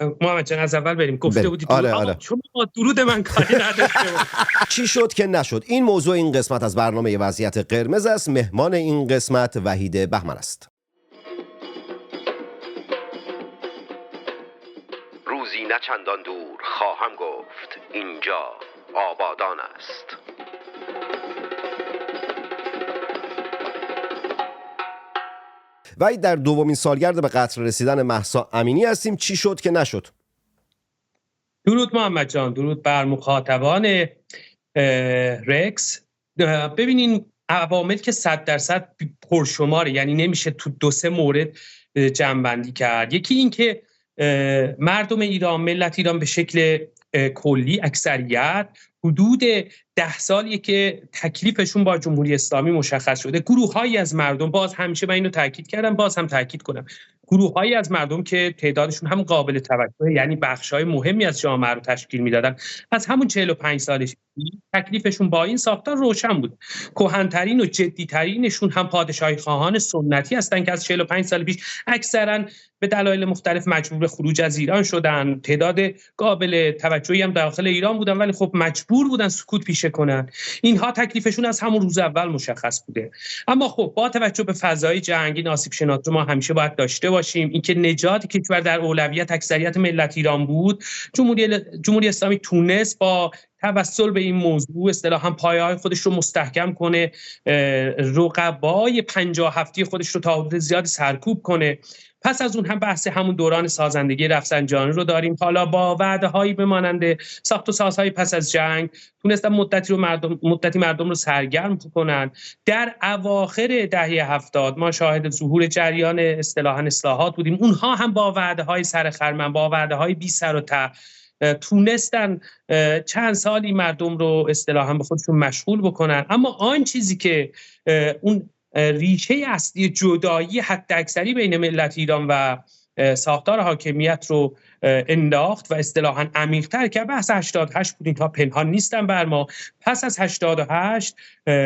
محمد جان از اول بریم. گفته بودی درود. آره. چون با درود من کاری نداشته بود. چی شد که نشد؟ این موضوع این قسمت از برنامه وضعیت قرمز است. مهمان این قسمت وحید بهمن است. روزی نه چندان دور خواهم گفت اینجا آبادان است. وحید، در دومین سالگرد به قتل رسیدن مهسا امینی هستیم. چی شد که نشد؟ درود محمد جان، درود بر مخاطبان رکس. ببینین عوامل که 100% پرشماره، یعنی نمیشه تو 2-3 مورد جمع‌بندی کرد. یکی این که مردم ایران، ملت ایران به شکل کلی اکثریت حدود 10 سالیه که تکلیفشون با جمهوری اسلامی مشخص شده. گروه‌هایی از مردم، باز همیشه من اینو تاکید کردم، باز هم تاکید کنم، گروه‌هایی از مردم که تعدادشون هم قابل توجه، یعنی بخش‌های مهمی از جامعه رو تشکیل میدادن، از همون 45 سالش تکلیفشون با این ساختار روشن بود. کهن‌ترین و جدی‌ترینشون هم پادشاهی خواهان سنتی هستن که از 45 سال پیش اکثرا به دلایل مختلف مجبور به خروج از ایران شدن. تعداد قابل توجهی هم داخل ایران بودن ولی خب مجبور بودن سکوت پیشه کنن. اینها تکلیفشون از همون روز اول مشخص بوده. اما خب با توجه به فضای جنگی آسیب شناسی ما همیشه باید داشته باشیم اینکه نجات کشور در اولویت اکثریت ملت ایران بود. جمهوری اسلامی تونست با توسل به این موضوع اصطلاحاً پایه‌های خودش رو مستحکم کنه، رقبای 57 خودش رو تا حد زیاد سرکوب کنه. پس از اون هم بحث همون دوران سازندگی رفسنجانی رو داریم. حالا با وعده‌هایی بمانند ساخت و سازهای پس از جنگ تونستن مدتی مردم رو سرگرم کنن. در اواخر دهه 70 ما شاهد ظهور جریان اصطلاحاً اصلاحات بودیم. اونها هم با وعده‌های سرخرمن، با وعده‌های بی سر و ته تونستن چند سالی مردم رو اصطلاحاً به خودشون مشغول بکنن. اما آن چیزی که اون ریشه اصلی جدایی حداکثری بین ملت ایران و ساختار حاکمیت رو انداخت و اصطلاحاً عمیق‌تر که بحث 88 بود. اینها پنهان نیستن بر ما. پس از 88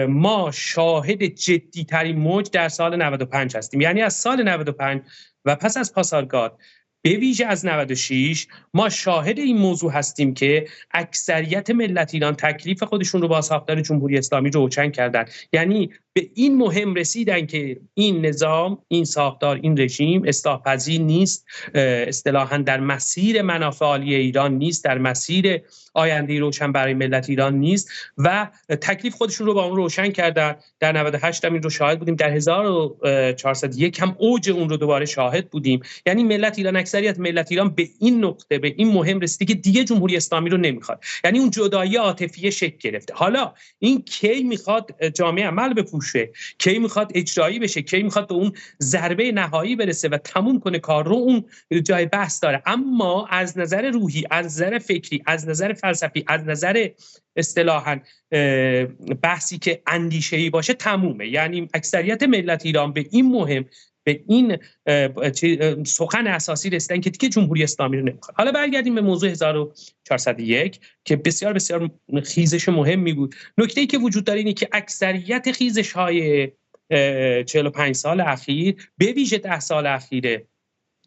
ما شاهد جدی‌ترین موج در سال 95 هستیم. یعنی از سال 95 و پس از پاسارگاد به ویژه از 96 ما شاهد این موضوع هستیم که اکثریت ملت ایران تکلیف خودشون رو با ساختار جمهوری اسلامی روشن کردن. یعنی به این مهم رسیدن که این نظام، این ساختار، این رژیم اصلاح پذیر نیست، اصطلاحاً در مسیر منافع عالی ایران نیست، در مسیر آینده روشن برای ملت ایران نیست و تکلیف خودشون رو با اون روشن کردن. در 98 هم این رو شاهد بودیم، در 1401 هم اوج اون رو دوباره شاهد بودیم. یعنی ملت ایران، اکثریت ملت ایران به این نقطه، به این مهم رسیده که دیگه جمهوری اسلامی رو نمیخواد. یعنی اون جدایی عاطفی شکل گرفته. حالا این کی میخواد جامعه عمل بپوشه، کی میخواد اجرایی بشه، کی میخواد به اون ضربه نهایی برسه و تموم کنه کار رو، اون جای بحث داره. اما از نظر روحی، از نظر فکری، از نظر فلسفی، از نظر اصطلاحاً بحثی که اندیشه‌ای باشه تمومه. یعنی اکثریت ملت ایران به این مهم، به این سخن اساسی رسیدن که دیگه جمهوری اسلامی رو نمیخواد. حالا برگردیم به موضوع 1401 که بسیار بسیار خیزش مهمی بود. نکته‌ای که وجود داره اینه که اکثریت خیزش‌های 45 سال اخیر، به ویژه 10 سال اخیر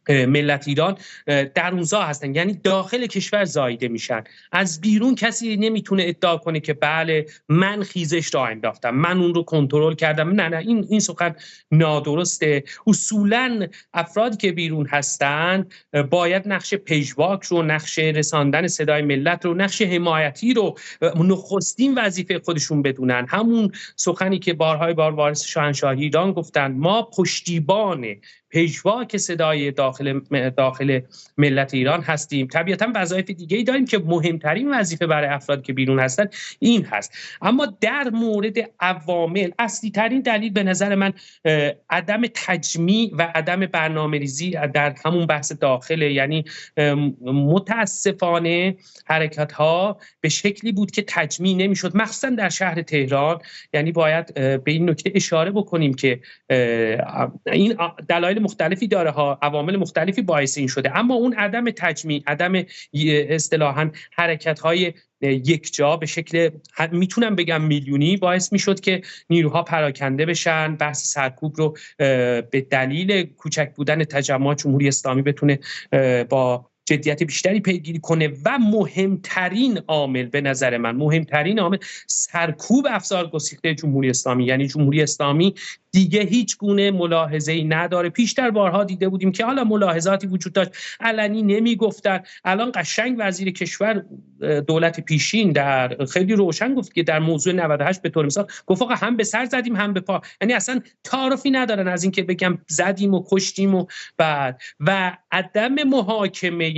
ملت ایران درونزا هستن، یعنی داخل کشور زایده میشن. از بیرون کسی نمیتونه ادعا کنه که بله من خیزش را انداختم، من اون رو کنترل کردم. نه این سخن نادرسته. اصولا افرادی که بیرون هستن باید نقش پژواک رو، نقش رساندن صدای ملت رو، نقش حمایتی رو نخستین وظیفه خودشون بدونن. همون سخنی که بارهای بار وارث شاهنشاهی ایران گفتن، ما پشتیبان پژواک صدای داخل ملت ایران هستیم. طبیعتاً وظایف دیگه‌ای داریم که مهمترین وظیفه برای افرادی که بیرون هستن این هست. اما در مورد عوامل، اصلی ترین دلیل به نظر من عدم تجمیع و عدم برنامه‌ریزی در همون بحث داخله. یعنی متاسفانه حرکت‌ها به شکلی بود که تجمیع نمی‌شد، مخصوصاً در شهر تهران. یعنی باید به این نکته اشاره بکنیم که این دلایل مختلفی داره ها، عوامل مختلفی باعث این شده، اما اون عدم تجمیع، عدم اصطلاحاً حرکت‌های یک جا به شکل میتونم بگم میلیونی باعث میشد که نیروها پراکنده بشن. بحث سرکوب رو به دلیل کوچک بودن تجمع جمهوری اسلامی بتونه با جدیت بیشتری پیگیری کنه و مهمترین عامل به نظر من مهمترین عامل سرکوب افسار گسیخته جمهوری اسلامی، یعنی جمهوری اسلامی دیگه هیچ گونه ملاحظه‌ای نداره. پیشتر بارها دیده بودیم که حالا ملاحظاتی وجود داشت، علنی نمیگفتن. الان قشنگ وزیر کشور دولت پیشین در خیلی روشن گفت که در موضوع 98 به طور مثال گفت آقا هم به سر زدیم هم به پا، یعنی اصلا تعارفی ندارن از اینکه بگم زدیم و کشتیم و بعد و عدم محاکمه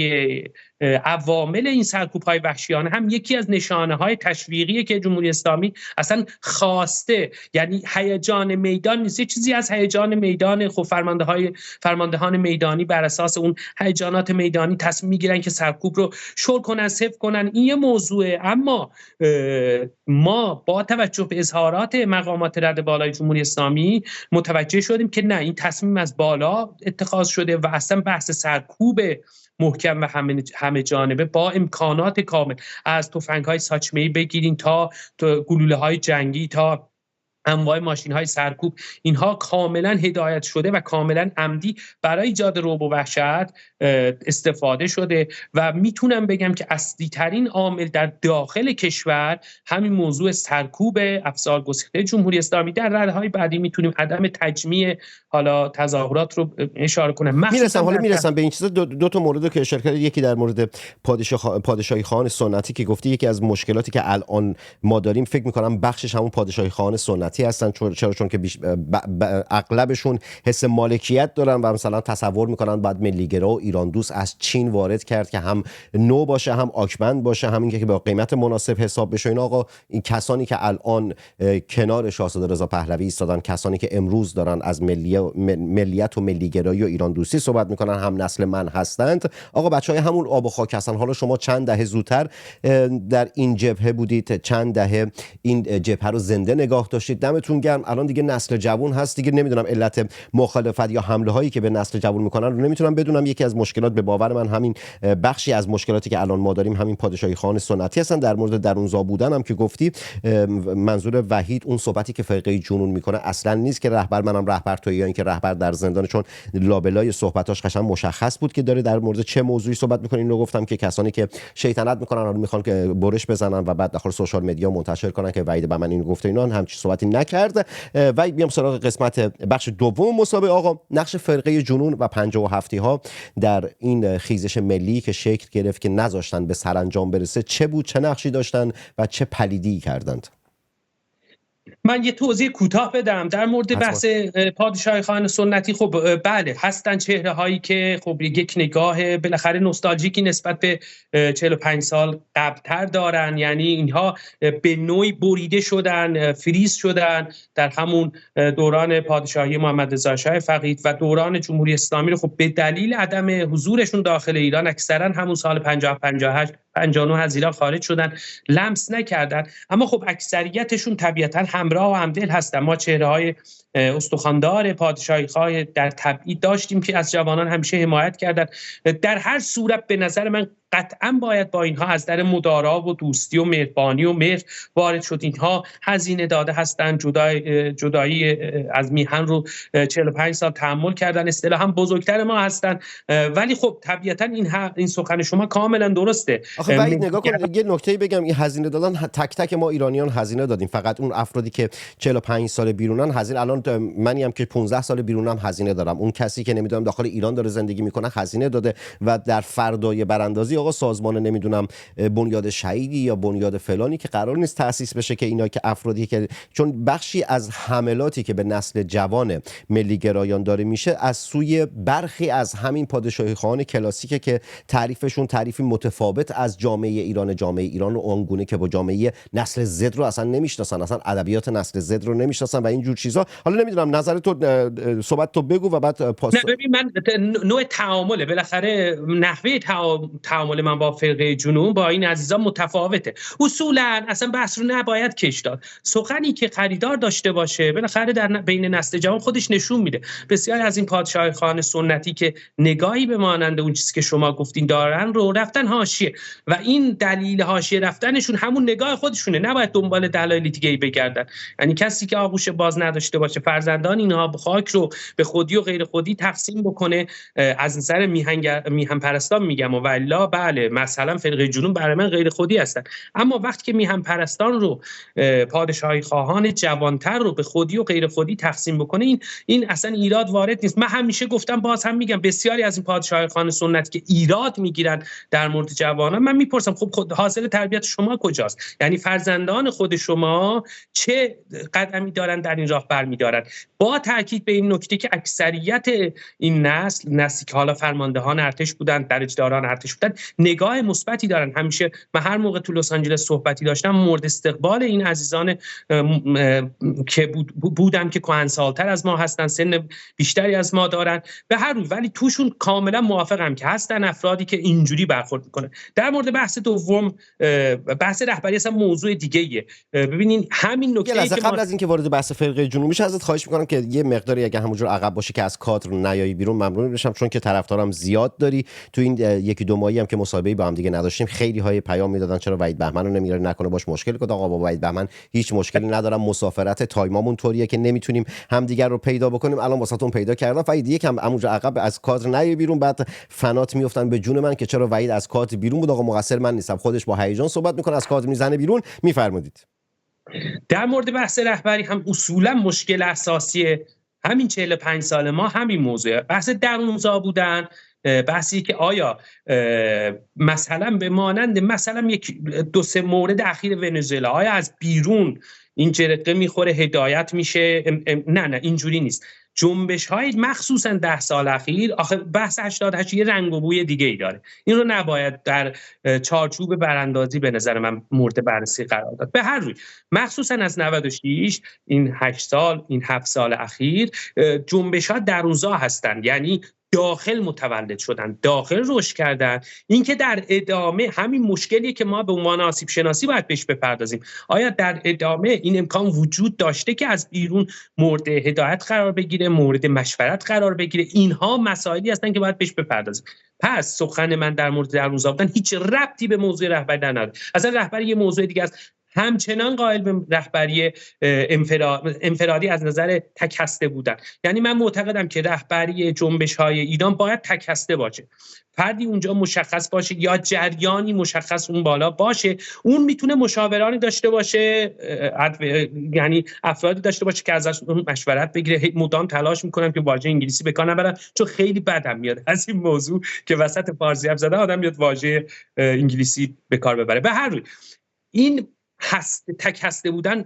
عوامل این سرکوب‌های وحشیانه هم یکی از نشانه‌های تشویقیه که جمهوری اسلامی اصلا خواسته. یعنی هیجان میدان نیست، یه چیزی از هیجان میدان. خب فرماندهان میدانی بر اساس اون هیجانات میدانی تصمیم میگیرن که سرکوب رو شل کنن، صفر کنن، این یه موضوعه. اما ما با توجه به اظهارات مقامات رده بالای جمهوری اسلامی متوجه شدیم که نه، این تصمیم از بالا اتخاذ شده و اصلا بحث سرکوب محکم و همه جانبه با امکانات کامل، از تفنگ‌های ساچمه‌ای بگیرین تا گلوله‌های جنگی تا انواع ماشین‌های سرکوب، اینها کاملا هدایت شده و کاملا عمدی برای ایجاد رعب و وحشت استفاده شده. و میتونم بگم که اصلی ترین عامل در داخل کشور همین موضوع سرکوب افسار گسیخته جمهوری اسلامی. در راده‌های بعدی میتونیم عدم تجمیع حالا تظاهرات رو اشاره کنم. میرسم به این چیزا. دو تا مورد که اشاره کردید، یکی در مورد پادشاهی خان سنتی که گفتی یکی از مشکلاتی که الان ما داریم فکر می‌کنم بخشش همون پادشاهی خان سنتی هستن، چون که اغلبشون حس مالکیت دارن و مثلا تصور میکنن بعد ملیگرا و ایران دوست از چین وارد کرد که هم نو باشه هم آکمند باشه، همین که با قیمت مناسب حساب بشه. این آقا این کسانی که الان کنار شاهزاده رضا پهلوی ایستادن، کسانی که امروز دارن از ملیت و ملیگرایی و ایران دوستی صحبت میکنن، هم نسل من هستند. آقا بچهای همون آب و خاک هستن. حالا شما چند دهه زودتر در این جبهه بودید، چند دهه این جبهه رو زنده نگاه داشتید، دمتون گرم. الان دیگه نسل جوان هست دیگه، نمیدونم علت مخالفت یا حمله هایی که به نسل جوان میکنن رو نمیتونم بدونم. یکی از مشکلات به باور من همین بخشی از مشکلاتی که الان ما داریم همین پادشاهی خان سنتی هستن. در مورد درونزا بودن هم که گفتی، منظور وحید اون صحبتی که فرقه جنون میکنه اصلا نیست که رهبر منم رهبر تویی یا اینکه رهبر در زندان، چون لابلای صحبتاش قشنگ مشخص بود که داره در مورد چه موضوعی صحبت میکنه. اینو گفتم که کسانی که شیطنت میکنن رو میخوان که برش بزنن و بعد داخل سوشال مدیا منتشر کنن که وحید به من اینو گفته، اینا همچین صحبتی نکرد. و بیام سراغ قسمت بخش دوم مسابقه. آقا نقش فرقه جنون و 57 ها در این خیزش ملی که شکل گرفت که نذاشتن به سرانجام برسه چه بود، چه نقشی داشتن و چه پلیدی کردند؟ من یه توضیح کوتاه بدم در مورد بحث پادشاهی خان سنتی. خب بله، هستن چهره هایی که خب یک نگاه بالاخره نوستالژیکی نسبت به 45 سال قبلتر دارن، یعنی اینها به نوعی بریده شدن، فریز شدن در همون دوران پادشاهی محمد رضا شاه فقید و دوران جمهوری اسلامی رو خب به دلیل عدم حضورشون داخل ایران اکثرا همون سال 50 58 59 از ایران خارج شدن، لمس نکردن. اما خب اکثریتشون طبیعتاً همراه و همدل هستن. ما چهره‌های استخواندار پادشاهی خواه در تبعید داشتیم که از جوانان همیشه حمایت کردن. در هر صورت به نظر من قطعاً باید با اینها از در مدارا و دوستی و مهربانی و مهر وارد شد. اینها هزینه داده هستند، جدایی از میهن رو 45 سال تحمل کردن، اصطلاحاً بزرگتر ما هستند. ولی خب طبیعتاً این سخن شما کاملا درسته. آخه بعید نگاه کن، یه نکته‌ای بگم، این هزینه دادن تک تک ما ایرانیان هزینه دادیم، فقط اون افرادی که 45 سال بیرونن هزینه. الان منی هم که 15 سال بیرونم هزینه دارم، اون کسی که نمیدونم داخل ایران داره زندگی میکنه هزینه داده. و در فردای براندازی آقا سازمان نمیدونم بنیاد شهیدی یا بنیاد فلانی که قرار نیست تأسیس بشه که اینا که افرادی که چون بخشی از حملاتی که به نسل جوان ملی گرایان داره میشه از سوی برخی از همین پادشاهی خان کلاسیکه که تعریفشون تعریفی متفاوت از جامعه ایران و اونگونه که با جامعه نسل زد رو اصلا نمیشناسن، اصلا ادبیات نسل زد رو نمیشناسن و این جور چیزا. حالا نمیدونم نظر تو، صحبت تو بگو و بعد نه ببین، من نوع تعامله، بالاخره نحوه تعامل من با فرقه جنون با این عزیزان متفاوته. اصولا اصلا بحث رو نباید کش داد. سخنی که خریدار داشته باشه بالاخره در بین نسل جوان خودش نشون میده. بسیار از این پادشاهی خان سنتی که نگاهی به مانند اون چیزی که شما گفتین دارن رو رفتن حاشیه و این دلیل حاشیه رفتنشون همون نگاه خودشونه، نباید دنبال دلایل دیگه‌ای بگردن. یعنی کسی که آغوش باز نداشته باشه فرزندان اینها خاک رو به خودی و غیر خودی تقسیم بکنه. از نظر میهن پرستان میگم، و والله بله مثلا فرقه جنوب برای من غیر خودی هستن، اما وقتی که میهن پرستان رو پادشاهی خواهان جوانتر رو به خودی و غیر خودی تقسیم بکنه، این اصلا ایراد وارد نیست. من همیشه گفتم، باز هم میگم، بسیاری از این پادشاهی خواهان سنتی که ایراد میگیرن در مورد جوانان، من میپرسم خب خود حاصل تربیت شما کجاست؟ یعنی فرزندان خود شما چه قدمی دارن در این راه برمی‌دارن؟ با تاکید به این نکته که اکثریت این نسلی که حالا فرماندهان ارتش بودن، درجه‌داران ارتش بودن، نگاه مثبتی دارن. همیشه من هر موقع تو لس آنجلس صحبتی داشتم مورد استقبال این عزیزان که بودم که کهنسال‌تر از ما هستن، سن بیشتری از ما دارن به هر روی، ولی توشون کاملا موافقم که هستن افرادی که اینجوری برخورد میکنن. در مورد بحث دوم، بحث رهبری اصلا موضوع دیگه‌ایه. ببینین همین نکته که قبل از اینکه وارد بحث فرقه جنوبی بشه ازت خواهش میکنم که یه مقداری اگه همونجور عقب باشه که از کادر نیایی بیرون ممنون میشم، چون که طرفدارم زیاد داری. تو این یکی دو ماهی هم که مصاحبه‌ای با هم دیگه نداشتیم خیلی های پیام میدادن چرا وحید بهمن رو نمیاره، نکنه باش مشکل کنه. آقا با وحید بهمن هیچ مشکلی ندارم، مسافرت تایمامون طوریه که نمیتونیم همدیگر رو پیدا بکنیم. الان واسهتون پیدا کردم. وحید یکم همونجا عقب از کادر نیای بیرون، بعد فنات میافتن به جون من که چرا وحید از کادر بیرون بود. آقا مقصر من نیستم، خودش با هیجان صحبت میکنه، از کادر میزنه بیرون. میفرمایید. در مورد بحث رهبری هم اصولا مشکل اساسی همین 45 سال ما همین موضوع بحث درونزا بودن. بحثی که آیا مثلا به مانند مثلا یک دو سه مورد اخیر ونزوئلا آیا از بیرون این جرقه میخوره هدایت میشه؟ نه اینجوری نیست. جنبش های مخصوصا 10 سال اخیر، آخه بحث 88 یه رنگ و بوی دیگه ای داره، این رو نباید در چارچوب براندازی به نظر من مورد بررسی قرار داد. به هر روی مخصوصا از 96 این 8 سال این 7 سال اخیر جنبش ها درونزا هستن، یعنی داخل متولد شدن، داخل رشد کردن. این که در ادامه همین مشکلیه که ما به عنوان آسیب شناسی باید بهش بپردازیم. آیا در ادامه این امکان وجود داشته که از بیرون مورد هدایت قرار بگیره، مورد مشورت قرار بگیره؟ اینها مسائلی هستن که باید بهش بپردازیم. پس سخن من در مورد درونزا بودن هیچ ربطی به موضوع رهبری نداره. اصلا رهبری یه موضوع دیگه است. همچنان قائل به رهبری انفرادی از نظر تک هسته بودن. یعنی من معتقدم که رهبری جنبش‌های ایران باید تک هسته باشه، فردی اونجا مشخص باشه یا جریانی مشخص اون بالا باشه. اون میتونه مشاورانی داشته باشه، یعنی افرادی داشته باشه که ازش مشورت بگیره. مدام تلاش میکنم که واژه انگلیسی به کار نبرم، چون خیلی بدم میاد از این موضوع که وسط فارسی حرف زدن آدم میاد واژه انگلیسی به کار ببره. به هر روی این تک هسته بودن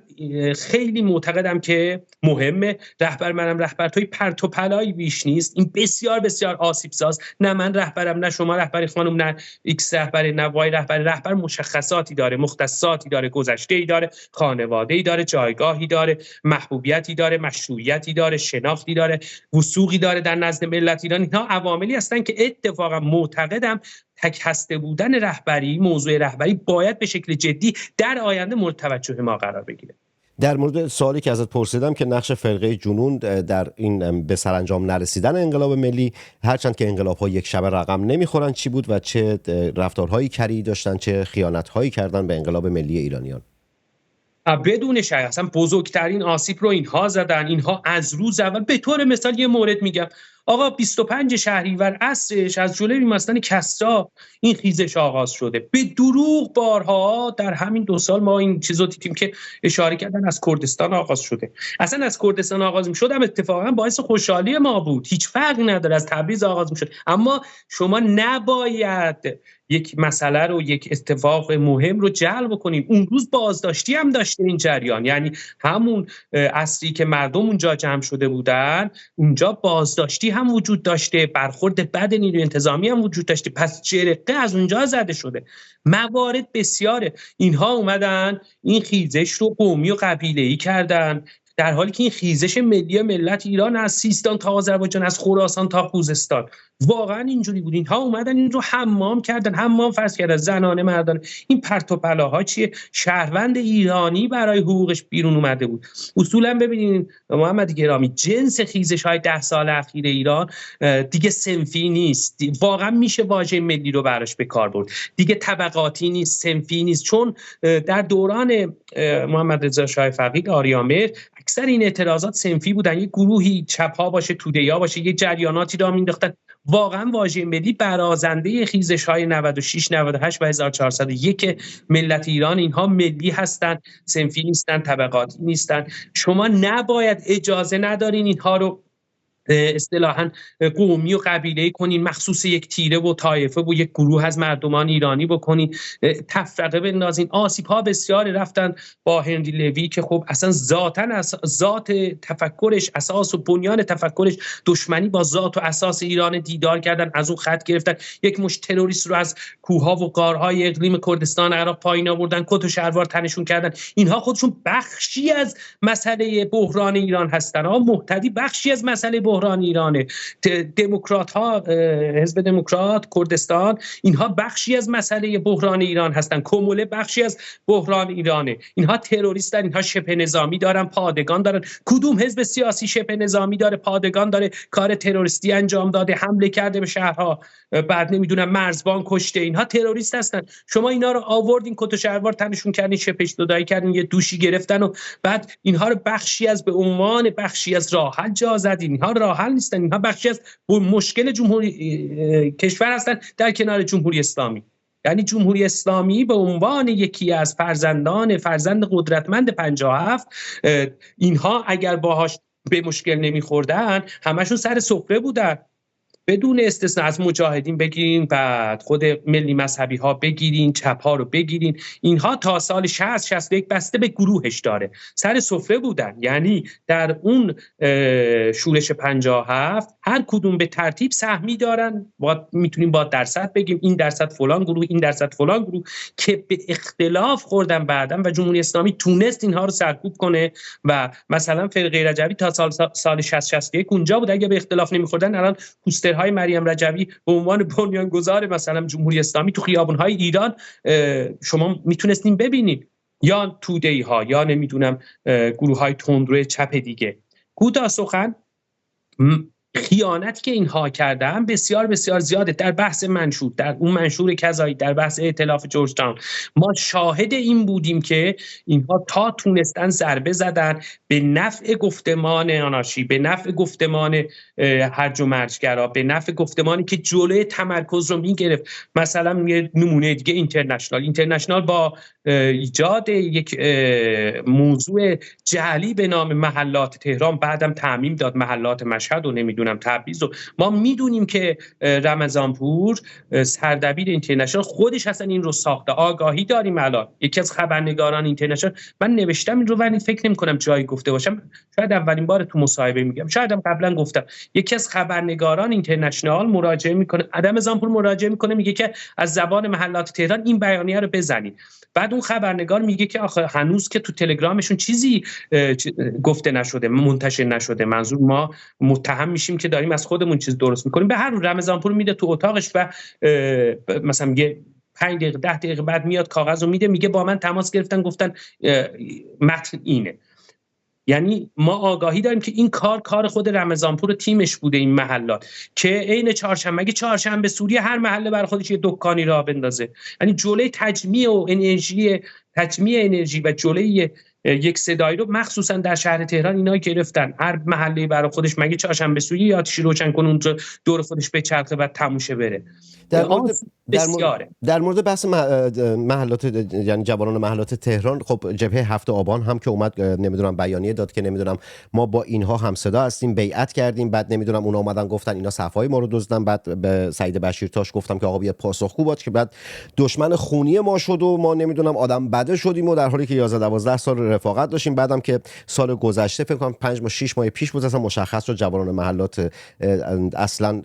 خیلی معتقدم که مهمه. رهبر منم رهبر توی پرت و پلایی بیش نیست. این بسیار بسیار آسیب ساز. نه من رهبرم، نه شما رهبری خانم، نه ایکس رهبر، نه وای رهبر. رهبر مشخصاتی داره، مختصاتی داره، گذشته‌ای داره، خانواده‌ای داره، جایگاهی داره، محبوبیتی داره، مشروعیتی داره، شناختی داره، وثوقی داره در نزد ملت ایران. اینها عواملی هستن که اتفاقا معتقدم تک هسته بودن رهبری، موضوع رهبری باید به شکل جدی در آینده مورد توجه ما قرار بگیره. در مورد سوالی که ازت پرسیدم که نقش فرقه جنون در این به سرانجام نرسیدن انقلاب ملی، هرچند که انقلاب‌ها یک شبه رقم نمیخورن، چی بود و چه رفتارهایی کری داشتن، چه خیانت‌هایی کردن به انقلاب ملی ایرانیان؟ بدون شک اصلا بزرگترین آسیب رو اینها زدن. اینها از روز اول، به طور مثال یه مورد میگم، آقا 25 شهریور عصرش از جلوی بیمارستان کسری این خیزش آغاز شده. به دروغ بارها در همین 2 سال ما این چیزو دیدیم که اشاره کردن از کردستان آغاز شده. اصلا از کردستان آغاز می‌شد هم اتفاقا باعث خوشحالی ما بود، هیچ فرقی نداره. از تبریز آغاز می‌شد. اما شما نباید یک مسئله رو، یک اتفاق مهم رو جلب کنیم. اون روز بازداشتی هم داشته این جریان، یعنی همون عصری که مردم اونجا جمع شده بودن اونجا بازداشتی هم وجود داشته، برخورد بد نیروی انتظامی هم وجود داشته. پس جرقه از اونجا زده شده. موارد بسیاره. اینها اومدن این خیزش رو قومی و قبیله‌ای کردن، در حالی که این خیزش ملی ملت ایران از سیستان تا آذربایجان، از خراسان تا خوزستان واقعا اینجوری بود. اینها اومدن این رو حمام کردن، حمام فرض کردن، زنانه مردانه. این پرت و پلاها چیه؟ شهروند ایرانی برای حقوقش بیرون اومده بود. اصولا ببینید محمد گرامی، جنس خیزش های 10 سال اخیر ایران دیگه صنفی نیست. واقعا میشه واژه ملی رو براش به کار برد. دیگه طبقاتی نیست، صنفی نیست. چون در دوران محمد رضا شاه فقید آریامر اکثر این اعتراضات صنفی بودن. یک گروهی چپ‌ها باشه، توده‌ها باشه، یه جریاناتی را مینداختن. واقعا واژه ملی برازنده خیزش‌های 96 98 و 1401 ملت ایران، اینها ملی هستن، صنفی نیستن، طبقاتی نیستن. شما نباید اجازه ندارین اینها رو اصطلاحاً قومی و قبیله‌ای کنین، مخصوص یک تیره و طایفه و یک گروه از مردمان ایرانی بکنین، تفرقه بندازین. آسیب‌ها بسیار رفتن با هنری لوی که خب اصلا ذات تفکرش، اساس و بنیان تفکرش دشمنی با ذات و اساس ایران دیدار کردن، از اون خط گرفتن، یک مشت تروریست رو از کوه‌ها و غارهای اقلیم کردستان عراق پایین آوردن، کت و شلوار تنشون کردن. اینها خودشون بخشی از مسئله بحران ایران هستن. مهتدی بخشی از مسئله بحران ایرانه. دموکرات ها، حزب دموکرات کردستان، اینها بخشی از مسئله بحران ایران هستن. کموله بخشی از بحران ایرانه. اینها تروریستن، اینها شبه نظامی دارن، پادگان دارن. کدوم حزب سیاسی شبه نظامی داره، پادگان داره، کار تروریستی انجام داده، حمله کرده به شهرها، بعد نمیدونم مرزبان کشته؟ اینها تروریست هستن. شما اینا رو آوردین، کت و شلوار تنشون کردین، شپش دودایی کردین، یه دوشی گرفتن و بعد اینها رو بخشی از، به عنوان بخشی از راه حل جا زدین. اینها راه حل نیستن، اینها بخشی از مشکل جمهوری کشور هستن در کنار جمهوری اسلامی. یعنی جمهوری اسلامی به عنوان یکی از فرزند قدرتمند 57، اینها اگر باهاش به مشکل نمیخوردن همشون سر سفره بودن بدون استثنا. از مجاهدین بگیرین، بعد خود ملی مذهبی ها بگیرین، چپ ها رو بگیرین، اینها تا سال 60-61 بسته به گروهش داره، سر سفره بودن. یعنی در اون شورش 57 هر کدوم به ترتیب سهمی دارن، میتونیم با درصد بگیم این درصد فلان گروه، این درصد فلان گروه، که به اختلاف خوردن بعداً و جمهوری اسلامی تونست اینها رو سرکوب کنه. و مثلا فرقه رجوی تا سال 60-61 اونجا بود. اگه به اختلاف نمیخوردن الان های مریم رجوی به عنوان بنیانگذار مثلا جمهوری اسلامی تو خیابون‌های ایران شما میتونستین ببینید، یا توده‌ای ها یا نمیدونم گروه‌های تندرو چپ دیگه. کوتاه سخن، خیانتی که اینها کردن بسیار بسیار زیاده. در بحث منشور، در اون منشور کذایی، در بحث ائتلاف جورج تاون، ما شاهد این بودیم که اینها تا تونستن ضربه زدن به نفع گفتمان آنارشی، به نفع گفتمان هرج و مرجگرا، به نفع گفتمانی که جلوی تمرکز رو میگرفت. مثلا یه نمونه دیگه اینترنشنال با ایجاد یک موضوع جعلی به نام محلات تهران، بعدم تعمیم داد محلات مشهد و نمیدونم تبریز. و ما میدونیم که رمضانپور سردبیر اینترنشنال خودش اصلا این رو ساخته. آگاهی داریم. الان یکی از خبرنگاران اینترنشنال، من نوشتم این رو ولی فکر نمی‌کنم جایی گفته باشم، شاید اولین بار تو مصاحبه میگم، شاید هم قبلا گفتم، یکی از خبرنگاران اینترنشنال مراجعه میکنه، رمضانپور مراجعه میکنه، میگه که از زبان محلات تهران این بیانیه رو بزنید. بعد اون خبرنگار میگه که آخه هنوز که تو تلگرامشون چیزی گفته نشده، منتشر نشده. منظور ما متهم میشیم که داریم از خودمون چیز درست میکنیم. به هر حال رمضانپور میده تو اتاقش و مثلا میگه 5 دقیقه 10 دقیقه بعد میاد کاغذ رو میده، میگه با من تماس گرفتن گفتن متن اینه. یعنی ما آگاهی داریم که این کار خود رمضانپور و تیمش بوده. این محلات که عین چهارشنبه سوری هر محله برای خودش یه دکانی راه بندازه، یعنی جلوی تجمیع انرژی و جلوی یک صدایی رو مخصوصا در شهر تهران اینا گرفتن. هر محله برای خودش مگه چهارشنبه سوری یا آتشی روشن کنه اونجا دور خودش به چرخه و تموشه بره. در مورد بحث محلات، یعنی جوانان محلات تهران، خب جبهه 7 آبان هم که اومد نمیدونم بیانیه داد که نمیدونم ما با اینها هم صدا هستیم، بیعت کردیم. بعد نمیدونم اونا اومدن گفتن اینا صفای ما رو دزدن. بعد به سعید بشیرتاش گفتم که آقا بیاد پاسخگو باش که بعد دشمن خونی ما شد و ما نمیدونم آدم بده شدیم و در حالی که 11-12 سال رفاقت داشتیم. بعدم که سال گذشته فکر کنم 5-6 ماه پیش بود اصلا مشخص شد جوانان محلات اصلا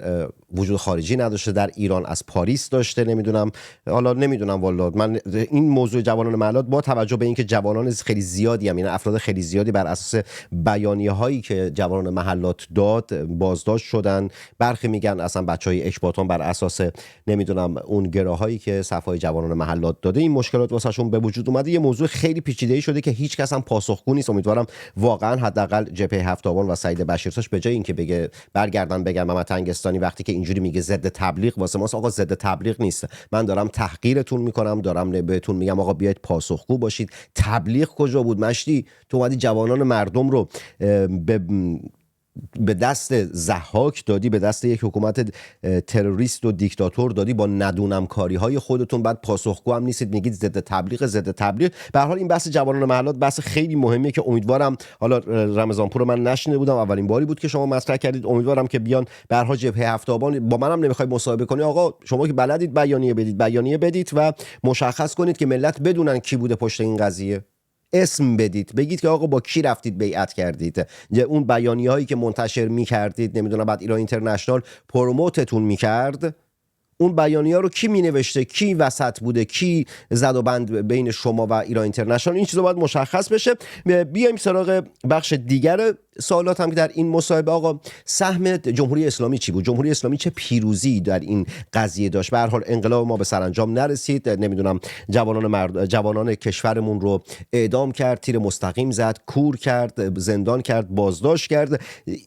وجود خارجی نداشته، در ایران از پاریس داشته. نمیدونم والا من این موضوع جوانان محلات با توجه به اینکه جوانان خیلی زیادی هم، یعنی افراد خیلی زیادی بر اساس بیانیه هایی که جوانان محلات داد بازداشت شدن. برخی میگن اصلا بچهای اکباتان بر اساس نمیدونم اون گراهایی که صفای جوانان محلات داده این مشکلات واسهشون به وجود اومده. یه موضوع خیلی پیچیده‌ای شده که هیچ کس هم پاسخگو نیست. امیدوارم واقعا حداقل جبهه 7 آبان و سعید بشیرتاش به جای اینکه بگه برگردن بگن محمد تنگستانی وقتی که اینجوری میگه ضد تبلیغ واسه ماست، آقا ضد تبلیغ نیست. من دارم تحقیرتون میکنم، دارم بهتون میگم آقا بیاید پاسخگو باشید. تبلیغ کجا بود مشتی؟ تو اومدی جوانان مردم رو به دست ضحاک دادی، به دست یک حکومت تروریست و دیکتاتور دادی با ندونم کاری های خودتون، بعد پاسخگو هم نیستید، میگید ضد تبلیغ. به هر حال این بحث جوانان محلات بحث خیلی مهمیه که امیدوارم، حالا رمضانپور رو من نشنیده بودم، اولین باری بود که شما مطرح کردید، امیدوارم که بیان به هر حال جبهه هفت آبان با منم نمیخوای مصاحبه کنی، آقا شما که بلدید بیانیه بدید و مشخص کنید که ملت بدونن کی بوده پشت این قضیه. اسم بدید، بگید که آقا با کی رفتید بیعت کردید. اون بیانیه هایی که منتشر می‌کردید، نمیدونم بعد ایران اینترنشنال پروموتتون می‌کرد، اون بیانیه رو کی مینوشته، کی وسط بوده، کی زد و بند بین شما و ایران اینترنشنال، این چیزا باید مشخص بشه. بیایم سراغ بخش دیگر سوالات هم که در این مصاحبه. آقا سهم جمهوری اسلامی چی بود؟ جمهوری اسلامی چه پیروزی در این قضیه داشت؟ به هر حال انقلاب ما به سرانجام نرسید، نمیدونم جوانان کشورمون رو اعدام کرد، تیر مستقیم زد، کور کرد، زندان کرد، بازداشت کرد.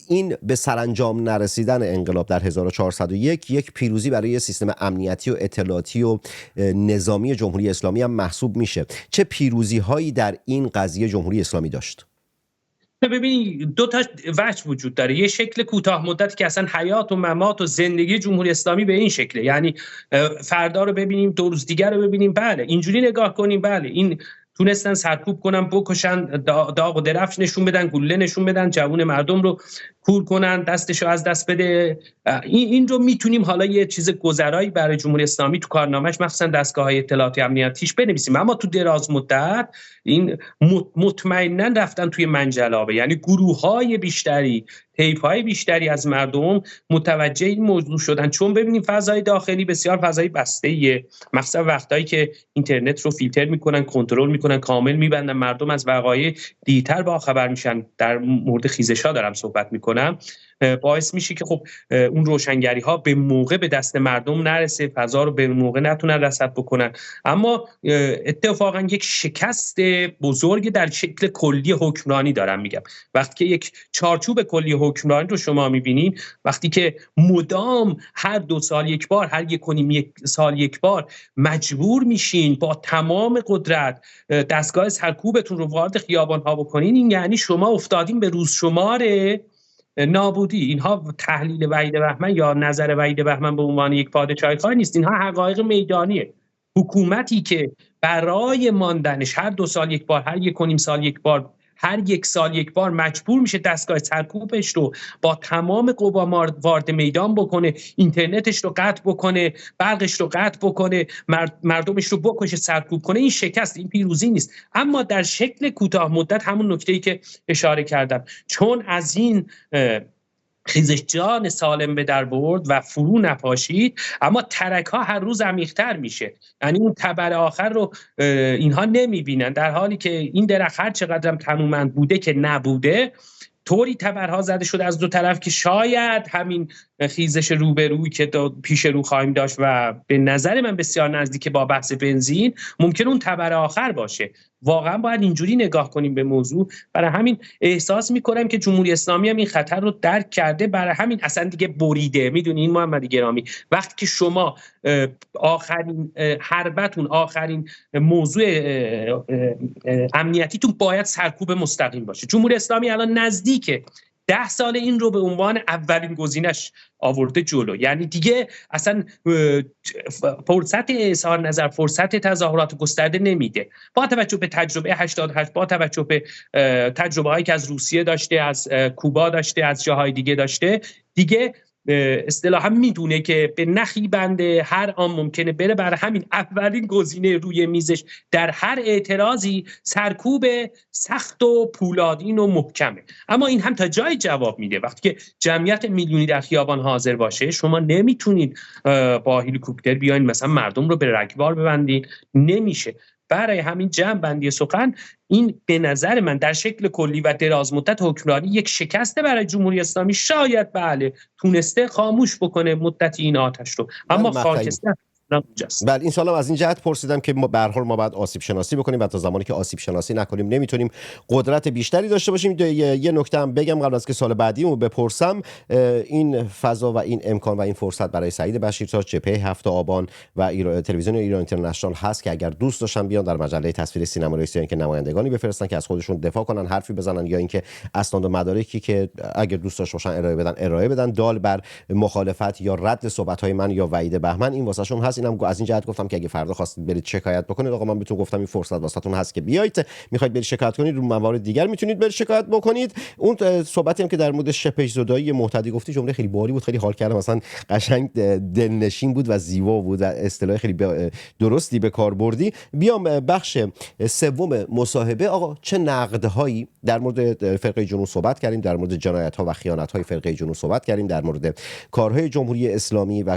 این به سرانجام نرسیدن انقلاب در 1401 یک پیروزی برای سیستم امنیتی و اطلاعاتی و نظامی جمهوری اسلامی هم محسوب میشه. چه پیروزی هایی در این قضیه جمهوری اسلامی داشت؟ ببینید دو تا وجه وجود داره. یه شکل کوتاه مدت که اصلا حیات و ممات و زندگی جمهوری اسلامی به این شکله، یعنی فردا رو ببینیم، 2 روز دیگر رو ببینیم، بله اینجوری نگاه کنیم، بله این تونستن سرکوب کنن، بکشن، داغ و درفش نشون بدن، گلوله نشون بدن، جوون مردم رو کور کنن، دستشو از دست بده. این رو میتونیم حالا یه چیز گذرایی برای جمهوری اسلامی تو کارنامه‌اش مخصوصا دستگاه‌های اطلاعاتی امنیتیش بنویسیم. اما تو دراز مدت این مطمئناً رفتن توی منجلابه، یعنی گروه‌های بیشتری، طیف‌های بیشتری از مردم متوجه این موضوع شدن. چون ببینیم فضای داخلی بسیار فضای بسته‌ایه، مخصوصا وقتایی که اینترنت رو فیلتر میکنن، کنترل میکنن، کامل میبندن، مردم از وقایع دیرتر باخبر میشن. در مورد خیزش‌ها دارم صحبت میکنم، باعث میشه که خب اون روشنگری ها به موقع به دست مردم نرسه، فضا رو به موقع نتونن رصد بکنن. اما اتفاقا یک شکست بزرگ در شکل کلی حکمرانی دارم میگم. وقتی که یک چارچوب کلی حکمرانی رو شما میبینین، وقتی که مدام هر 2 سال یک بار، هر 1.5 سال یک بار مجبور میشین با تمام قدرت دستگاه سرکوبتون رو وارد خیابان ها بکنین، این یعنی شما افتادین به روز شمار نابودی. اینها تحلیل وحید بهمن یا نظر وحید بهمن به عنوان یک پادشاهی خواهی نیست، اینها حقایق میدانیه. حکومتی که برای ماندنش هر 2 سال یک بار، هر 1.5 سال یک بار، هر 1 سال یک بار مجبور میشه دستگاه سرکوبش رو با تمام قوا وارد میدان بکنه، اینترنتش رو قطع بکنه، برقش رو قطع بکنه، مردمش رو بکشه، سرکوب کنه، این شکست، این پیروزی نیست. اما در شکل کوتاه مدت همون نکته‌ای که اشاره کردم، چون از این خیزش جان سالم به در برد و فرو نپاشید، اما ترک ها هر روز عمیق‌تر میشه. یعنی اون تبر آخر رو اینها نمیبینن، در حالی که این درخت هر چقدرم تنومند بوده که نبوده، طوری تبرها زده شده از 2 طرف که شاید همین خیزش روبرویی که پیش رو خواهیم داشت و به نظر من بسیار نزدیک با بحث بنزین، ممکن اون تبر آخر باشه. واقعا باید اینجوری نگاه کنیم به موضوع. برای همین احساس میکنم که جمهوری اسلامی هم این خطر رو درک کرده، برای همین اصلا دیگه بریده. میدونین محمد گرامی، وقتی که شما آخرین حربتون، آخرین موضوع امنیتیتون باید سرکوب مستقیم باشه، جمهوری اسلامی الان نزدیکه 10 سال این رو به عنوان اولین گزینش آورده جلو. یعنی دیگه اصلا فرصت اظهار نظر، فرصت تظاهرات گسترده نمیده. با توجه به تجربه 88، با توجه به تجربه هایی که از روسیه داشته، از کوبا داشته، از جاهای دیگه داشته، دیگه اصطلاحا میدونه که به نخی بنده هر آن ممکنه بره. برای همین اولین گزینه روی میزش در هر اعتراضی سرکوب سخت و پولادین و محکمه. اما این هم تا جای جواب میده. وقتی که جمعیت میلیونی در خیابان حاضر باشه، شما نمیتونید با هلیکوپتر بیاین مثلا مردم رو به رگبار ببندین، نمیشه. برای همین جمع بندی سخن، این به نظر من در شکل کلی و دراز مدت حکمرانی یک شکسته برای جمهوری اسلامی. شاید بله تونسته خاموش بکنه مدت این آتش رو، اما خاکستر اونجاست. بله این سوالم از این جهت پرسیدم که ما به هر حال ما باید آسیب شناسی بکنیم و تا زمانی که آسیب شناسی نکنیم نمیتونیم قدرت بیشتری داشته باشیم. یه نکته هم بگم قبل از که سال بعدیمو بپرسم، این فضا و این امکان و این فرصت برای سعید بشیرتاج، جبهه 7 آبان و تلویزیون ایران اینترنشنال هست که اگر دوست داشتن بیان در مجله تصویر سینمایی سیاهی که نمایندگانی بفرستن که از خودشون دفاع کنن، حرفی بزنن، یا اینکه اسناد و مدارکی که اگر دوست داشته باشن ارائه بدن دال بر مخالفت یا رد صحبت‌های من یا وحید بهمن. این واسهشون هست. اینم از این جهت گفتم که اگه فردا خواستید برید شکایت بکنید، آقا من بهتون گفتم این فرصت واسهتون هست که بیایید. میخواید برید شکایت کنید رو موارد دیگر میتونید برید شکایت بکنید. اون صحبتی هم که در مورد شپش زدایی مهتدی گفتی جمله خیلی باحالی بود، خیلی حال کردم، مثلا قشنگ دلنشین بود و زیبا بود و اصطلاح خیلی درستی به کار بردی. بیام بخش سوم مصاحبه. آقا چه نقدهایی در مورد فرقه جنوب صحبت کردیم، در مورد جنایت‌ها و خیانت‌های فرقه جنوب صحبت کردیم، در مورد کارهای جمهوری اسلامی و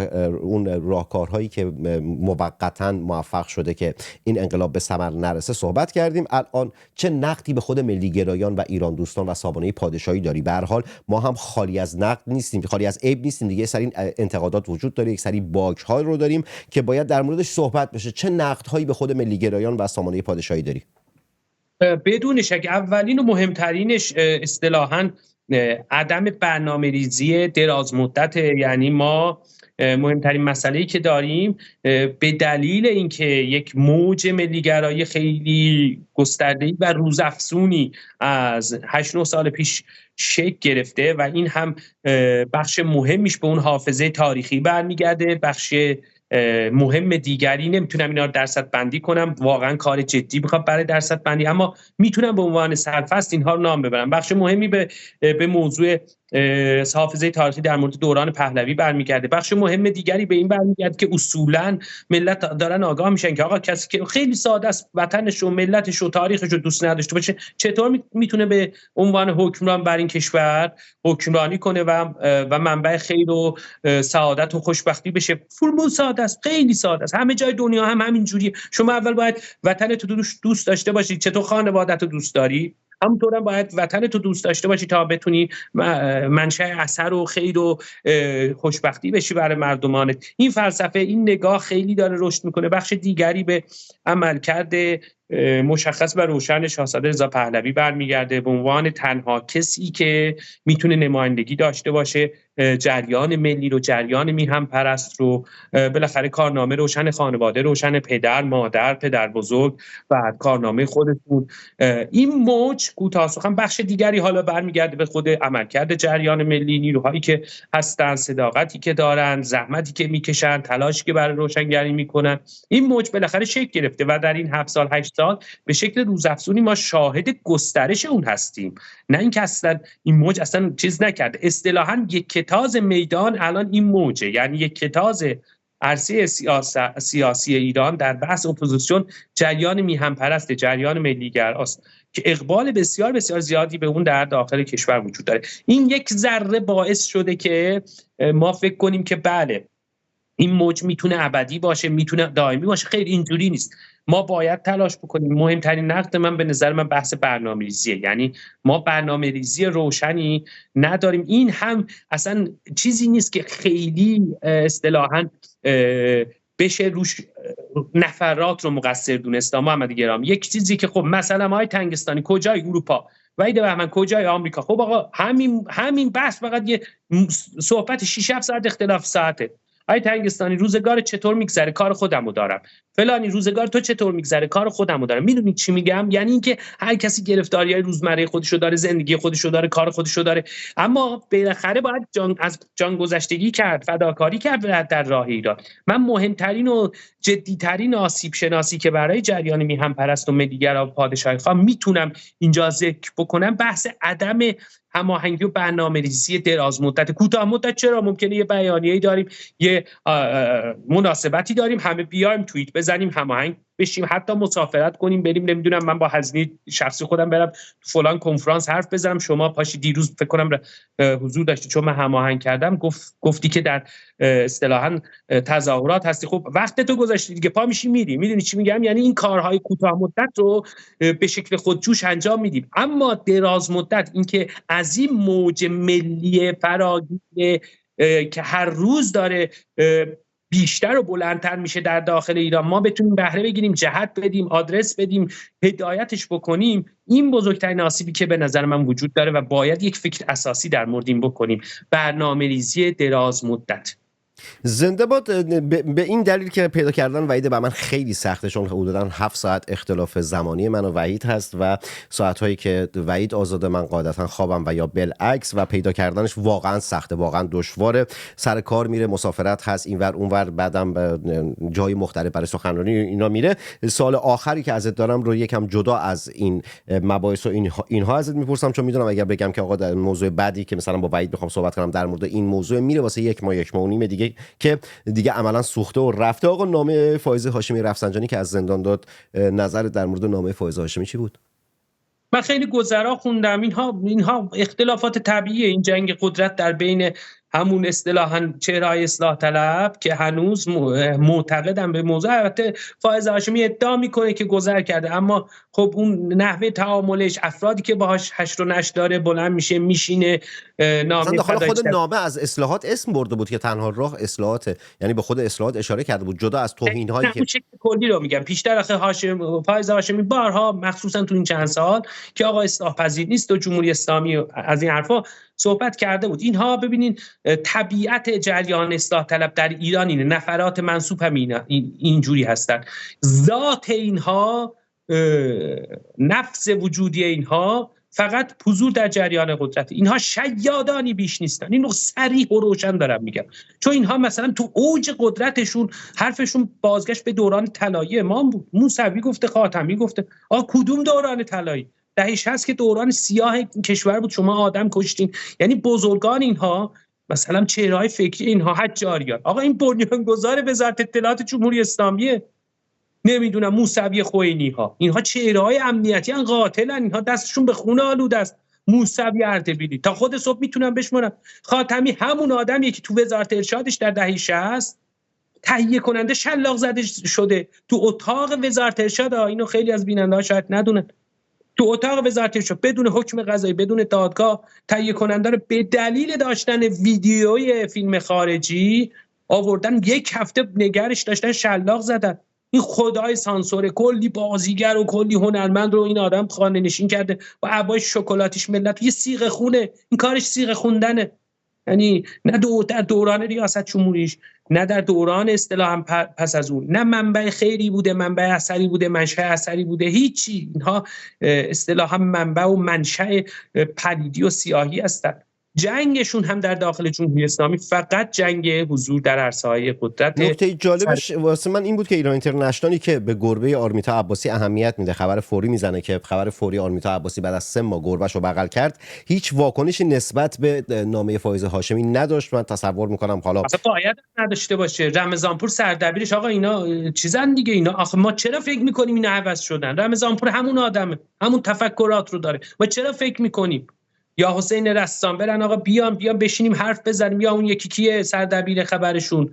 اون راهکارهایی که موقتاً موفق شده که این انقلاب به ثمر نرسه صحبت کردیم. الان چه نقدی به خود ملی‌گرایان و ایران دوستان و سابانه پادشاهی داری؟ به هر حال ما هم خالی از نقد نیستیم، خالی از عیب نیستیم دیگه. سری انتقادات وجود داره، یک سری باگ‌ها رو داریم که باید در موردش صحبت بشه. چه نقدهایی به خود ملی‌گرایان و سامانه پادشاهی داری؟ بدون شک اولین و مهمترینش اصطلاحاً عدم برنامه‌ریزی دراز مدت. یعنی ما مهمترین مسئله‌ای که داریم به دلیل اینکه یک موج ملی‌گرایی خیلی گسترده‌ای و روزافزونی از 8-9 سال پیش شکل گرفته و این هم بخش مهمیش به اون حافظه تاریخی برمیگرده. بخش مهم دیگری نمیتونم اینا رو درصد بندی کنم، واقعا کار جدی میخواد برای درصد بندی، اما میتونم به عنوان سرفصل اینها رو نام ببرم. بخش مهمی به موضوع حافظه تاریخی در مورد دوران پهلوی برمیگرده. بخش مهم دیگری به این برمیگرده که اصولا ملت دارن آگاه میشن که آقا کسی که خیلی ساده است وطنش و ملتش و تاریخش رو دوست نداشته باشه چطور میتونه به عنوان حکمران بر این کشور حکمرانی کنه و منبع خیر و سعادت و خوشبختی بشه. فرمول ساده است، خیلی ساده است، همه جای دنیا هم همین جوریه. شما اول باید وطنت رو دوست داشته باشی. چطور خانواده‌ت رو دوست داری؟ همونطور هم باید وطنت رو دوست داشته باشی تا بتونی منشأ اثر و خیر و خوشبختی بشی برای مردمانت. این فلسفه، این نگاه خیلی داره رشد میکنه. بخش دیگری به عملکرد مشخص و روشن شاهزاده رضا پهلوی برمیگرده به عنوان تنها کسی که میتونه نمایندگی داشته باشه جریان ملی رو، جریان میهم پرست رو. بالاخره کارنامه روشن خانواده روشن، پدر، مادر، پدر بزرگ و کارنامه خودتون. این موج کوتاه سخن بخش دیگری حالا برمیگرده به خود عملکرد جریان ملی، نیروهایی که هستن، صداقتی که دارن، زحمتی که میکشن، تلاشی که برای روشنگری میکنن. این موج بالاخره شکل گرفته و در این 7 سال 8 سال به شکل روزافزونی ما شاهد گسترش اون هستیم. نه اینکه اصلا این موج اصلا چیز نکرده. اصطلاحاً یک کتاز میدان الان این موجه، یعنی یک کتاز عرصه سیاسی ایران در بحث اپوزیسیون جریان میهم پرست، جریان ملی‌گراست که اقبال بسیار بسیار زیادی به اون در داخل کشور وجود داره. این یک ذره باعث شده که ما فکر کنیم که بله این موج میتونه ابدی باشه، میتونه دائمی باشه. خیر اینجوری نیست. ما باید تلاش بکنیم. مهمترین نقد من به نظر من بحث برنامه‌ریزیه. یعنی ما برنامه‌ریزی روشنی نداریم. این هم اصلا چیزی نیست که خیلی اصطلاحاً بشه روش نفرات رو مقصر دونست. محمد گرامی یک چیزی که خب مثلا ما تنگستانی کجای اروپا، وحید بهمن کجای آمریکا، خب آقا همین بحث فقط یه صحبت 6-7 ساعت اختلاف ساعته. آی تنگستانی روزگار چطور میگذره؟ کار خودمو دارم. فلانی روزگار تو چطور میگذره؟ کار خودمو دارم. میدونید چی میگم؟ یعنی اینکه هر کسی گرفتاریای روزمره خودشو داره، زندگی خودشو داره، کار خودشو داره، اما بالاخره باید از جان گذشتگی کرد، فداکاری کرد در راه ایران. من مهمترین و جدیترین آسیب شناسی که برای جریان میهم پرست و ملی‌گرا و پادشاهی خواه میتونم اینجا ذکر بکنم بحث عدم هماهنگی و برنامه‌ریزی دراز مدت. کوتاه مدت چرا ممکنه یه بیانیه‌ای داریم، یه مناسبتی داریم، همه بیایم توییت بزنیم، هماهنگ بشیم، حتی مسافرت کنیم، بریم نمیدونم من با هزینه شخصی خودم برم فلان کنفرانس حرف بزنم، شما پاشی دیروز فکر کنم حضور داشتی چون من هماهنگ کردم گفتی که در اصطلاحاً تظاهرات هستی. خب وقت تو گذاشتی دیگه، پا میشی میری. میدونی چی میگم؟ یعنی این کارهای کوتاه مدت رو به شکل خودجوش انجام میدیم، اما دراز مدت اینکه از این موج ملی فراگیر که هر روز داره بیشتر و بلندتر میشه در داخل ایران، ما بتونیم بهره بگیریم، جهت بدیم، آدرس بدیم، هدایتش بکنیم، این بزرگترین آسیبی که به نظر من وجود داره و باید یک فکر اساسی در مورد این بکنیم، برنامه‌ریزی دراز مدت. زنده باد. به این دلیل که پیدا کردن وحید بهمن خیلی سخته، چون حدوداً 7 ساعت اختلاف زمانی من و وحید هست و ساعت‌هایی که وحید آزاده من قاعدتاً خوابم و یا بالعکس، و پیدا کردنش واقعاً سخته، واقعاً دشواره. سر کار میره، مسافرت هست، اینور اونور، بعدم جای مختلف برای سخنرانی اینا میره. سال آخری که ازت دارم رو یکم جدا از این مباحث و اینها ازت میپرسم، چون میدونم اگر بگم که آقا در موضوع بعدی که مثلا با وحید بخوام صحبت کنم در مورد این موضوع، میره واسه یک ماه و نیم دیگه که دیگه عملا سوخته و رفته. آقا نامه فائز هاشمی رفسنجانی که از زندان داد، نظر در مورد نامه فائز هاشمی چی بود؟ من خیلی گذرا خوندم. اینها اختلافات طبیعیه. این جنگ قدرت در بین همون اصطلاحاً چهره‌های اصلاح طلب که هنوز معتقدن به موضوع. البته فائز هاشمی ادعا میکنه که گذر کرده، اما خب اون نحوه تعاملش، افرادی که باهاش حشر و نشر داره، بلند میشه میشینه، نامه داخل خود نامه از اصلاحات اسم برده بود که تنها راه اصلاحاته، یعنی به خود اصلاحات اشاره کرده بود، جدا از توهین‌هایی که شکل کلی رو میگم. پیشتر فائز هاشمی بارها مخصوصا تو این چند سال که آقا اصلاح پذیر نیست و جمهوری اسلامی از این حرفا صحبت کرده بود. اینها ببینین طبیعت جریان اصلاح طلب در ایران اینه، نفرات منسوب هم اینجوری هستن، ذات اینها، نفس وجودی اینها فقط حضور در جریان قدرت. اینها شیادانی بیش نیستن. اینو صریح و روشن دارم میگم، چون اینها مثلا تو اوج قدرتشون حرفشون بازگشت به دوران طلایی امام بود. موسوی گفته، خاتمی گفته. کدوم دوران طلایی؟ دهه 60 که دوران سیاه کشور بود، شما آدم کشتین. یعنی بزرگان اینها، مثلا چهره‌های فکری اینها، حجاریان، آقا این بنیانگذار وزارت اطلاعات جمهوری اسلامیه، نمیدونم موسوی خوئینی ها، اینها چهره‌های امنیتی ان، قاتلن، اینها دستشون به خون آلوده است. موسوی اردبیلی تا خود صبح میتونم بشمارم. خاتمی همون آدمیه که تو وزارت ارشادش در دهه 60 تهیه کننده شلاق زده شده تو اتاق وزارت ارشاد. اینو خیلی از بیننده‌ها شاید ندونن. تو اتاق وزارت ارشاد بدون حکم قضایی، بدون دادگاه، تهیه کننده رو به دلیل داشتن ویدیوی فیلم خارجی آوردن، یک هفته نگرش داشتن، شلاق زدن. این خدای سانسور، کلی بازیگر و کلی هنرمند رو این آدم خانه نشین کرده با عبای شکلاتیش ملت. یه صیغه خونه، این کارش صیغه خوندنه. یعنی نه در دوران ریاست جمهوریش، نه در دوران اصطلاحاً پس از اون، نه منبع خیری بوده، منبع اثری بوده، منشأ اثری بوده، هیچی. اینها اصطلاحاً منبع و منشأ پلیدی و سیاهی هستند. جنگشون هم در داخل جمهوری اسلامی فقط جنگ حضور در عرصه‌های قدرت. نکته جالبش واسه من این بود که ایران اینترنشنالی که به گربه آرمیتا عباسی اهمیت میده، خبر فوری میزنه که خبر فوری آرمیتا عباسی بعد از 3 ماه گربهشو بغل کرد، هیچ واکنشی نسبت به نامه فائز هاشمی نداشت. من تصور میکنم حالا اصلا باید نداشته باشه. رمضانپور سردبیرش، آقا اینا چیزن دیگه، اینا آخه ما چرا فکر میکنیم اینا عوض شدن؟ رمضانپور همون آدمه، همون تفکرات رو داره. ما چرا فکر میکنیم یا حسین رسام برن آقا بیام بشینیم حرف بزنیم، یا اون یکی کیه سردبیر خبرشون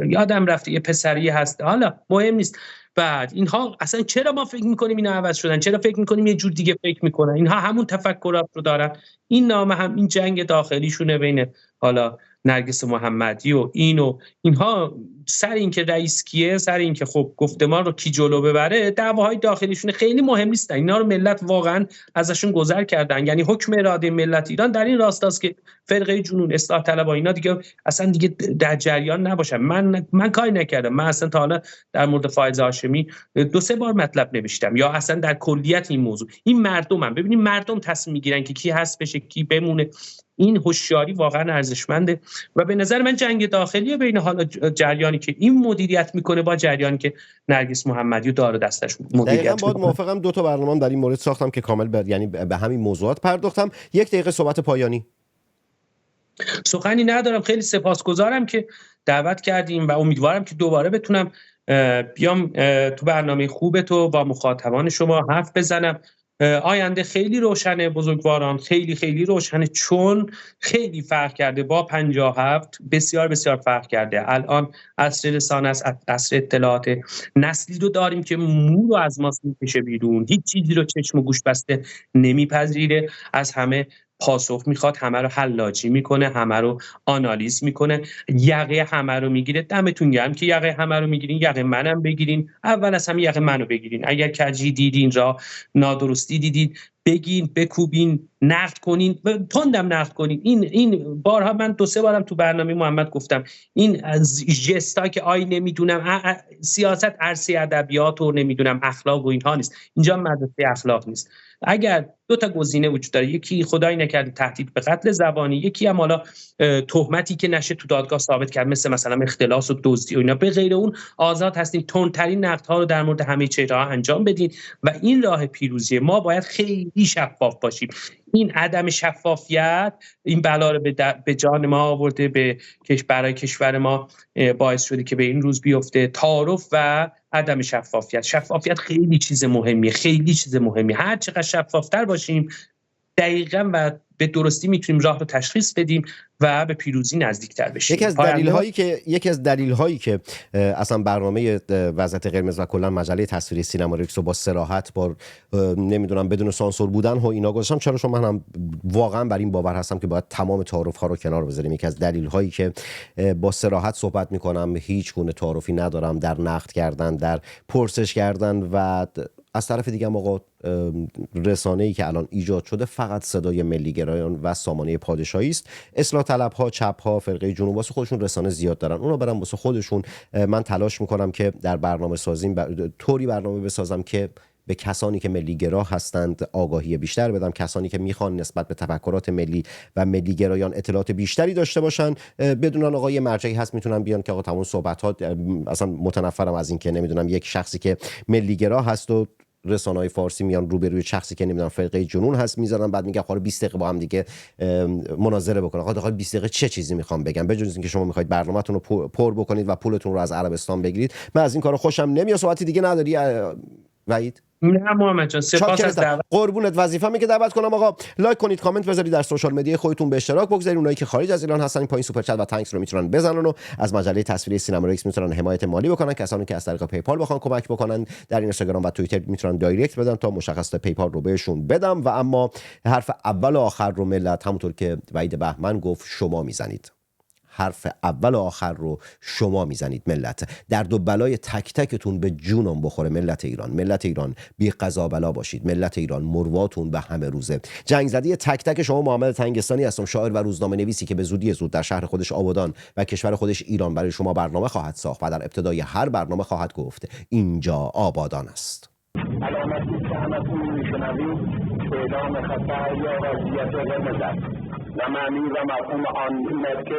یادم رفته، یه پسری هست، حالا مهم نیست. بعد اینها اصلا چرا ما فکر میکنیم اینا عوض شدن؟ چرا فکر میکنیم یه جور دیگه فکر میکنن؟ اینها همون تفکرات رو دارن. این نامه هم این جنگ داخلیشونه بین حالا نرگس محمدی و اینها، سر این که رئیس کیه، سر این که خب گفتمان رو کی جلو ببره، دعواهای داخلیشون خیلی مهم نیستن. اینا رو ملت واقعا ازشون گذر کردن. یعنی حکم اراده ملت ایران در این راستاست که فرقه جنون، اصلاح طلبها، اینا دیگه اصلا دیگه در جریان نباشن. من کاری نکردم. من اصلا تا حالا در مورد فائز هاشمی 2-3 بار مطلب نوشتم، یا اصلا در کلیت این موضوع. این مردمم، ببینید مردم تصمیم میگیرن که کی هست بشه، کی بمونه. این هوشیاری واقعا ارزشمنده و به نظر من جنگ داخلی بین حالا جریانی که این مدیریت میکنه با جریانی که نرگس محمدی و داره دستش مدیریت میکنه. موافقم. 2 تا برنامه در این مورد ساختم که کامل یعنی به همین موضوعات پرداختم. 1 دقیقه صحبت پایانی. سخنی ندارم. خیلی سپاسگزارم که دعوت کردیم و امیدوارم که دوباره بتونم بیام تو برنامه خوب تو با مخاطبان شما حرف بزنم. آینده خیلی روشنه بزرگواران، خیلی خیلی روشنه، چون خیلی فرق کرده با 57. بسیار بسیار فرق کرده. الان عصر رسانه است، عصر اطلاعات. نسلی رو داریم که مو رو از ماست میکشه بیرون، هیچ چیزی رو چشم و گوش بسته نمیپذیره. از همه پاسخ میخواد، همه رو حلاجی میکنه، همه رو آنالیز میکنه، یقه همه رو میگیره. دمتون گرم که یقه همه رو میگیرین، یقه منم بگیرین. اول از همه یقه منو بگیرین. اگر کجی دیدین، را نادرستی دیدین، بگین، بکوبین، نقد کنین، تندم نقد کنین. این بارها من 2-3 بارم تو برنامه محمد گفتم، این از ژستا که نمیدونم سیاست عرصه ادبیات و نمیدونم اخلاق و اینها نیست. اینجا مدرسه اخلاق نیست. اگر 2 تا گزینه وجود داره، یکی خدای نکرده تهدید به قتل زبانی، یکی هم حالا تهمتی که نشه تو دادگاه ثابت کرد، مثلا اختلاس و دزدی و اینا، به غیر اون آزاد هستین تندترین نقدها رو در مورد همه چهره‌ها انجام بدین و این راه پیروزی. ما باید خیلی شفاف باشیم. این عدم شفافیت این بلا رو به جان ما آورده، برای کشور ما باعث شده که به این روز بیفته. تعارف و عدم شفافیت خیلی چیز مهمیه، خیلی چیز مهمیه. هر چقدر شفافتر باشیم دقیقاً و به درستی میتونیم راه رو تشخیص بدیم و به پیروزی نزدیکتر بشیم. یکی از دلایلی که اصلا برنامه وضعیت قرمز و کلا مجله تصویری سینما رکس رو با صراحت، با نمیدونم بدون سانسور بودن و اینا گذاشتم، چون من هم واقعا بر این باور هستم که باید تمام تعارف ها رو کنار بذاریم. یکی از دلایلی که با صراحت صحبت میکنم، هیچ گونه تعارفی ندارم در نقد کردن، در پرسش کردن و از طرف دیگه هم آقا رسانه‌ای که الان ایجاد شده فقط صدای ملیگرایان و سامانه پادشاهی است. اصلاح طلب‌ها، چپ‌ها، فرقه جنوب واسه خودشون رسانه زیاد دارن، اونا برن واسه خودشون. من تلاش میکنم که در برنامه سازیم طوری برنامه بسازم که به کسانی که ملیگرا هستند آگاهی بیشتر بدم، کسانی که میخوان نسبت به تفکرات ملی و ملیگرایان اطلاعات بیشتری داشته باشن، بدونن آقا یه مرجعی هست میتونن بیان که آقا تمام صحبت‌ها، اصلا متنفرم از این که نمیدونم یک شخصی که ملیگرا هست و رسانه‌های فارسی میان روبروی شخصی که نمیدونم فرقه جنون هست میذارن، بعد میگن آخه 20 دقیقه با هم دیگه مناظره بکنن. آقا 20 دقیقه چه چیزی میخوام بگم؟ بجز اینکه شما میخواید برنامه‌تون رو پر بکنید و پولتون رو از عربستان بگیرید. من از این کارا خوشم نمیاد. صحبتی دیگه نداری وحید؟ نه محمد جان، سپاس از دعوت. قربونت. وظیفه‌مه که دعوت کنم آقا لایک کنید، کامنت بذارید، در سوشال مدیا خودتون به اشتراک بگذارید. اونایی که خارج از ایران هستن این پایین سوپر چت و تانکس رو میتونن بزنن و از مجله تصویری سینما رکس میتونن حمایت مالی بکنن. کسانی که از طریق پیپال بخوان کمک بکنن در اینستاگرام و توییتر میتونن دایرکت بدن تا مشخصات پیپال رو بهشون بدم. و اما حرف اول و آخر رو ملت، همونطور که وحید بهمن گفت، شما میزنید. حرف اول و آخر رو شما میزنید ملت. درد و بلای تک تکتون به جونم بخوره ملت ایران. ملت ایران بی قضا بلا باشید. ملت ایران مرواتون به همه روزه. جنگ زده تک تک شما. محمد تنگستانی هستم، شاعر و روزنامه نویسی که به زودی زود در شهر خودش آبادان و کشور خودش ایران برای شما برنامه خواهد ساخت و در ابتدای هر برنامه خواهد گفت اینجا آبادان است. علامتی که همتون میشنوید اعلام خطر یا وضعیت قرمز است و معنی و مفهوم آن این است که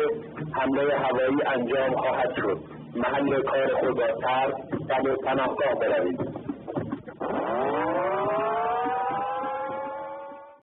حمله هوایی انجام خواهد شد. محل کار خود را ترک و به پناهگاه بروید.